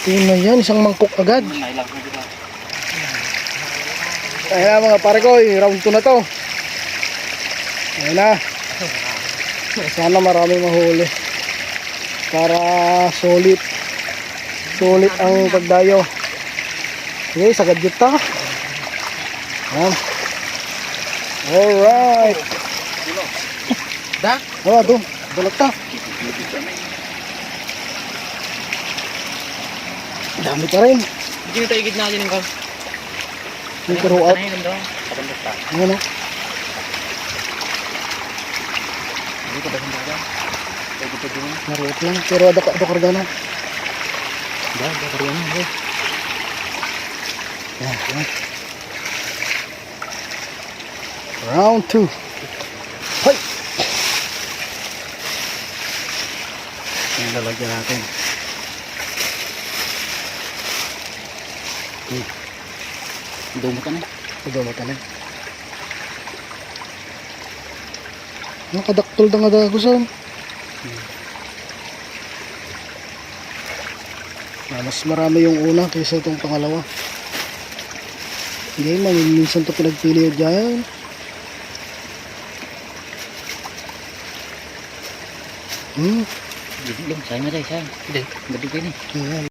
Tingnan na yan, isang mangkok agad. Ayan na mga pare ko, round 2 na to. Ayan na. Sana marami mahuli para solid ang pagdayo. Okay, sagad kita. Ayan. Alright. Dak? Oh, doon. Dulot ta. Dami pa rin. Hindi nyo tayo igid na dyan yung kang. May karo out. Ayan o. Naroot lang. Pero ada karga na. Ada karga na. Ayan. Round 2. Hoy! Ang lalagyan natin. Dumutan na. Dumutan na. Nakadaktol na nga dagusan. Mas marami yung una kaysa itong pangalawa. Hindi, minsan ito pinagpili yun dyan. Sayang na tayo, sayang. Hindi, ba't di kayo ni? Ayan.